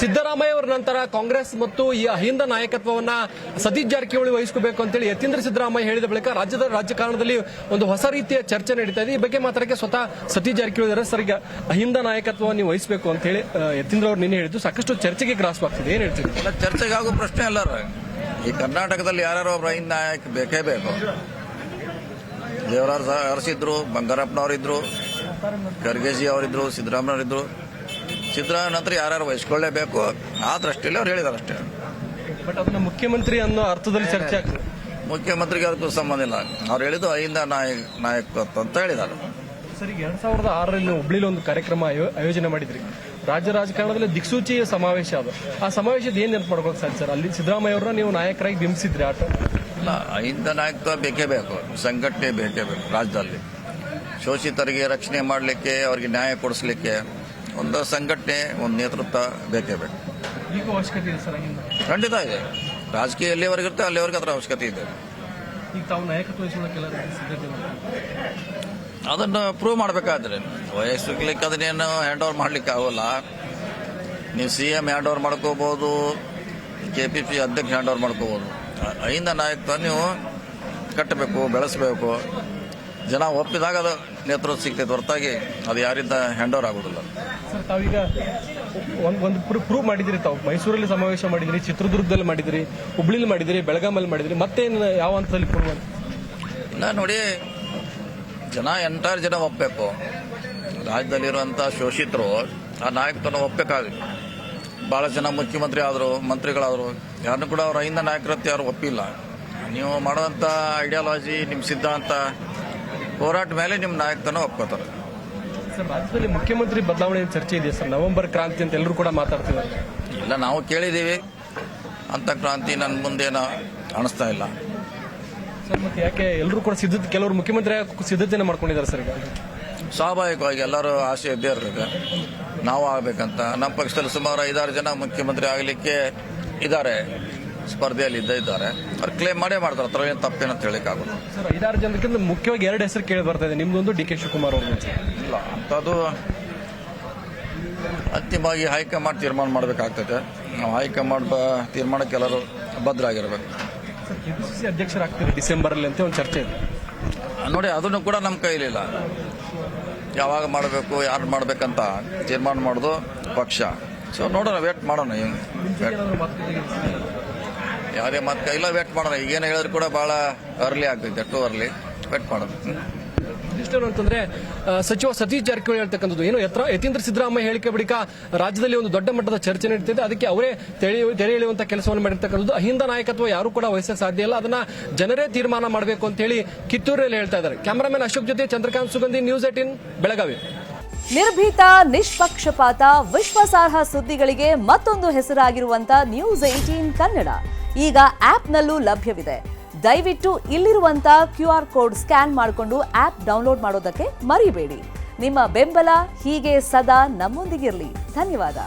ಸಿದ್ದರಾಮಯ್ಯ ಅವರ ನಂತರ ಕಾಂಗ್ರೆಸ್ ಮತ್ತು ಈ ಅಹಿಂದ ನಾಯಕತ್ವವನ್ನ ಸತೀಶ್ ಜಾರಕಿಹೊಳಿ ವಹಿಸಿಕೋಬೇಕು ಅಂತೇಳಿ ಯತೀಂದ್ರ ಸಿದ್ದರಾಮಯ್ಯ ಹೇಳಿದ ಬಳಿಕ ರಾಜ್ಯದ ರಾಜಕಾರಣದಲ್ಲಿ ಒಂದು ಹೊಸ ರೀತಿಯ ಚರ್ಚೆ ನಡೀತಾ ಇದೆ. ಈ ಬಗ್ಗೆ ಮಾತಾಡಕ್ಕೆ ಸ್ವತಃ ಸತೀಶ್ ಜಾರಕಿಹೊಳಿ ಸರ್ ಈಗ ಅಹಿಂದ ನಾಯಕತ್ವವನ್ನು ನೀವು ವಹಿಸಬೇಕು ಅಂತ ಹೇಳಿ ಯತೀಂದ್ರ ಅವರು ನಿನ್ನೆ ಹೇಳಿದ್ದು ಸಾಕಷ್ಟು ಚರ್ಚೆಗೆ ಗ್ರಾಸ್ ಆಗ್ತಿದೆ. ಏನ್ ಹೇಳ್ತೀವಿ? ಚರ್ಚೆಗೆ ಆಗೋ ಪ್ರಶ್ನೆ ಅಲ್ಲ. ಈ ಕರ್ನಾಟಕದಲ್ಲಿ ಯಾರು ಒಬ್ಬ ಅಹಿಂದ ನಾಯಕ ಬೇಕೇ ಬೇಕು. ದೇವರಾಜ ಅರಸಿದ್ರು, ಬಂಗಾರಪ್ಪನವರಿದ್ರು, ಖರ್ಗೆಜಿ ಅವರಿದ್ರು, ಸಿದ್ದರಾಮಯ್ಯವರಿದ್ರು. ಸಿದ್ದರಾಮಯ್ಯ ನಂತರ ಯಾರು ವಹಿಸ್ಕೊಳ್ಳೇಬೇಕು ಆ ದೃಷ್ಟಿಯಲ್ಲಿ ಅವ್ರು ಹೇಳಿದಾರೆ ಅಷ್ಟೇ. ಬಟ್ ಅದನ್ನ ಮುಖ್ಯಮಂತ್ರಿ ಅನ್ನೋ ಅರ್ಥದಲ್ಲಿ ಚರ್ಚೆ ಆಗ್ತದೆ. ಮುಖ್ಯಮಂತ್ರಿಗೆ ಅದಕ್ಕೂ ಸಂಬಂಧ ಇಲ್ಲ. ಅವ್ರು ಹೇಳಿದ್ದು ಅಹಿಂದ ನಾಯಕತ್ವ ಅಂತ ಹೇಳಿದ್ದಾರೆ. ಸರ್, ಈಗ 2006ರಲ್ಲಿ ಹುಬ್ಳಿಲಿ ಒಂದು ಕಾರ್ಯಕ್ರಮ ಆಯೋಜನೆ ಮಾಡಿದ್ರಿ. ರಾಜ್ಯ ರಾಜಕಾರಣದಲ್ಲಿ ದಿಕ್ಸೂಚಿ ಸಮಾವೇಶ ಅದು. ಆ ಸಮಾವೇಶದ ಏನ್ ನೆನಪು ಮಾಡ್ಬೇಕು ಸಾಧ್ಯ ಸರ್? ಅಲ್ಲಿ ಸಿದ್ದರಾಮಯ್ಯ ಅವರನ್ನ ನೀವು ನಾಯಕರಾಗಿ ಬಿಂಬಿಸಿದ್ರಿ. ಆಟ ಇಲ್ಲ, ಅಹಿಂದ ನಾಯಕತ್ವ ಬೇಕೇ ಬೇಕು, ಸಂಘಟನೆ ಬೇಕೇ ಬೇಕು. ರಾಜ್ಯದಲ್ಲಿ ಶೋಷಿತರಿಗೆ ರಕ್ಷಣೆ ಮಾಡಲಿಕ್ಕೆ, ಅವರಿಗೆ ನ್ಯಾಯ ಕೊಡಿಸ್ಲಿಕ್ಕೆ ಒಂದು ಸಂಘಟನೆ, ಒಂದು ನೇತೃತ್ವ ಬೇಕೇ ಬೇಕು. ಈಗ ಅವಶ್ಯಕತೆ ಇದೆ ಸರ್ ಅಹಿಂದ? ಖಂಡಿತ ಇದೆ. ರಾಜಕೀಯ ಎಲ್ಲಿವರೆಗೆ ಇರುತ್ತೆ ಅಲ್ಲಿವರೆಗೆ ಅದರ ಅವಶ್ಯಕತೆ ಇದೆ. ಈಗ ತಾವು ನಾಯಕತ್ವ ವಹಿಸೋದಕ್ಕೆಲ್ಲ ಸಿದ್ಧತೆ ಅದನ್ನು ಪ್ರೂವ್ ಮಾಡಬೇಕಾದ್ರೆ ವಹಿಸ್ಲಿಕ್ಕೆ ಅದನ್ನೇನು ಹ್ಯಾಂಡ್ ಓವರ್ ಮಾಡ್ಲಿಕ್ಕೆ ಆಗೋಲ್ಲ. ನೀವು CM ಹ್ಯಾಂಡ್ ಓವರ್ ಮಾಡ್ಕೋಬಹುದು, KPP ಅಧ್ಯಕ್ಷ ಹ್ಯಾಂಡ್ ಓವರ್ ಮಾಡ್ಕೋಬಹುದು. ಅಹಿಂದ ನಾಯಕತ್ವ ನೀವು ಕಟ್ಟಬೇಕು, ಬೆಳೆಸಬೇಕು. ಜನ ಒಪ್ಪಿದಾಗ ಅದು ನೇತೃತ್ವ ಸಿಗ್ತೈತೆ, ಹೊರತಾಗಿ ಅದು ಯಾರಿಂದ ಹ್ಯಾಂಡ್ ಓವರ್ ಆಗೋದಿಲ್ಲ. ಸರ್, ತಾವೀಗ ಒಂದು ಪ್ರೂವ್ ಮಾಡಿದ್ರಿ. ತಾವು ಮೈಸೂರಲ್ಲಿ ಸಮಾವೇಶ ಮಾಡಿದ್ರಿ, ಚಿತ್ರದುರ್ಗದಲ್ಲಿ ಮಾಡಿದ್ರಿ, ಹುಬ್ಳಿಲಿ ಮಾಡಿದ್ರಿ, ಬೆಳಗಾಮಲ್ಲಿ ಮಾಡಿದ್ರಿ. ಮತ್ತೇನು ಯಾವ ಹಂತದಲ್ಲಿ ಪ್ರೂವ್ ಅಂತ? ಇಲ್ಲ ನೋಡಿ, ಎಂಟಾರು ಜನ ಒಪ್ಪಬೇಕು. ರಾಜ್ಯದಲ್ಲಿರುವಂಥ ಶೋಷಿತರು ಆ ನಾಯಕತ್ವನ ಒಪ್ಪಬೇಕಾಗುತ್ತೆ. ಭಾಳ ಜನ ಮುಖ್ಯಮಂತ್ರಿ ಆದರು, ಮಂತ್ರಿಗಳಾದರು, ಯಾರನ್ನೂ ಕೂಡ ಅವ್ರ ಅಹಿಂದ ನಾಯಕರತ್ವ ಯಾರು ಒಪ್ಪಿಲ್ಲ. ನೀವು ಮಾಡುವಂಥ ಐಡಿಯಾಲಜಿ, ನಿಮ್ಮ ಸಿದ್ಧಾಂತ, ಹೋರಾಟ ಮೇಲೆ ನಿಮ್ಮ ನಾಯಕತ್ವನ ಒಪ್ಕೋತಾರೆ. ಸರ್, ರಾಜ್ಯದಲ್ಲಿ ಮುಖ್ಯಮಂತ್ರಿ ಬದಲಾವಣೆ ಚರ್ಚೆ ಇದೆ ಸರ್. ನವೆಂಬರ್ ಕ್ರಾಂತಿ ಅಂತ ಎಲ್ಲರೂ ಕೂಡ ಮಾತಾಡ್ತಿದ್ದಾರೆ. ಇಲ್ಲ, ನಾವು ಕೇಳಿದ್ದೀವಿ. ಅಂಥ ಕ್ರಾಂತಿ ನನ್ನ ಮುಂದೇನೋ ಅನಿಸ್ತಾ ಇಲ್ಲ ಸರ್. ಮತ್ತೆ ಯಾಕೆ ಎಲ್ಲರೂ ಕೂಡ ಸಿದ್ಧತೆ, ಕೆಲವರು ಮುಖ್ಯಮಂತ್ರಿ ಸಿದ್ಧತೆಯನ್ನು ಮಾಡ್ಕೊಂಡಿದ್ದಾರೆ ಸರ್. ಈಗ ಸ್ವಾಭಾವಿಕವಾಗಿ ಎಲ್ಲರೂ ಆಸೆ ಇದ್ದೇ ಇರ್ತದೆ ನಾವು ಆಗಬೇಕಂತ. ನಮ್ಮ ಪಕ್ಷದಲ್ಲಿ ಸುಮಾರು 5-6 ಜನ ಮುಖ್ಯಮಂತ್ರಿ ಆಗಲಿಕ್ಕೆ ಇದ್ದಾರೆ, ಸ್ಪರ್ಧೆಯಲ್ಲಿ ಇದ್ದಾರೆ. ಅವ್ರು ಕ್ಲೇಮ್ ಮಾಡೇ ಮಾಡ್ತಾರೆ. ಅದ್ರ ಏನು ತಪ್ಪೇನಂತ ಹೇಳಿಕ್ಕಾಗೋದು. ಸರ್, 5-6 ಜನಕ್ಕಿಂತ ಮುಖ್ಯವಾಗಿ 2 ಹೆಸರು ಕೇಳಿ ಬರ್ತಾ ಇದೆ. ನಿಮ್ದೊಂದು DK ಶಿವಕುಮಾರ್ ಅವರು. ಇಲ್ಲ, ಅಂಥದ್ದು ಅಂತಿಮವಾಗಿ ಹೈಕಮಾಂಡ್ ತೀರ್ಮಾನ ಮಾಡಬೇಕಾಗ್ತದೆ. ನಾವು ಹೈಕಮಾಂಡ್ ತೀರ್ಮಾನಕ್ಕೆ ಎಲ್ಲರೂ ಭದ್ರಾಗಿರ್ಬೇಕು. KPCC ಅಧ್ಯಕ್ಷರಾಗ್ತೀರಿ ಡಿಸೆಂಬರ್ ಅಲ್ಲಿ ಅಂತ ಒಂದು ಚರ್ಚೆ ಇದೆ ನೋಡಿ. ಅದನ್ನು ಕೂಡ ನಮ್ಮ ಕೈಲಿಲ್ಲ. ಯಾವಾಗ ಮಾಡಬೇಕು, ಯಾರು ಮಾಡಬೇಕಂತ ತೀರ್ಮಾನ ಮಾಡೋದು ಪಕ್ಷ. ಸೊ ನೋಡೋಣ, ವೇಟ್ ಮಾಡೋಣ. ಯಾವುದೇ ಮಾತು ಇಲ್ಲ, ವೇಟ್ ಮಾಡೋಣ. ಈಗೇನು ಹೇಳಿದ್ರು ಕೂಡ ಭಾಳ ಅರ್ಲಿ ಆಗ್ತೈತೆ, ಟು ಅರ್ಲಿ. ವೇಟ್ ಮಾಡೋಣ. ಇಷ್ಟೇನು ಅಂತಂದ್ರೆ ಸಚಿವ ಸತೀಶ್ ಜಾರಕಿಹೊಳಿ ಹೇಳ್ತಕ್ಕಂಥದ್ದು ಏನು ಯತೀಂದ್ರ ಸಿದ್ದರಾಮಯ್ಯ ಹೇಳಿಕೆ ಬಳಿಕ ರಾಜ್ಯದಲ್ಲಿ ಒಂದು ದೊಡ್ಡ ಮಟ್ಟದ ಚರ್ಚೆ ನಡೀತಿದೆ. ಅದಕ್ಕೆ ಅವರೇ ತೆರೆ ಎಳೆಯುವಂತಹ ಕೆಲಸವನ್ನು ಮಾಡಿರ್ತಕ್ಕಂಥದ್ದು. ಅಹಿಂದ ನಾಯಕತ್ವ ಯಾರು ಕೂಡ ವಹಿಸಕ್ಕೆ ಸಾಧ್ಯ ಇಲ್ಲ, ಅದನ್ನ ಜನರೇ ತೀರ್ಮಾನ ಮಾಡಬೇಕು ಅಂತ ಹೇಳಿ ಕಿತ್ತೂರಲ್ಲಿ ಹೇಳ್ತಾ ಇದ್ದಾರೆ. ಕ್ಯಾಮರಾಮನ್ ಅಶೋಕ್ ಜೊತೆ ಚಂದ್ರಕಾಂತ್ ಸುಗಂಧಿ, ನ್ಯೂಸ್ 18 ಬೆಳಗಾವಿ. ನಿರ್ಭೀತ, ನಿಷ್ಪಕ್ಷಪಾತ, ವಿಶ್ವಾಸಾರ್ಹ ಸುದ್ದಿಗಳಿಗೆ ಮತ್ತೊಂದು ಹೆಸರಾಗಿರುವಂತ ನ್ಯೂಸ್ 18 ಕನ್ನಡ ಈಗ ಆಪ್ನಲ್ಲೂ ಲಭ್ಯವಿದೆ. ದಯವಿಟ್ಟು ಇಲ್ಲಿರುವಂತ QR ಕೋಡ್ ಸ್ಕ್ಯಾನ್ ಮಾಡಿಕೊಂಡು ಆಪ್ ಡೌನ್ಲೋಡ್ ಮಾಡೋದಕ್ಕೆ ಮರಿಬೇಡಿ. ನಿಮ್ಮ ಬೆಂಬಲ ಹೀಗೆ ಸದಾ ನಮ್ಮೊಂದಿಗಿರಲಿ. ಧನ್ಯವಾದ.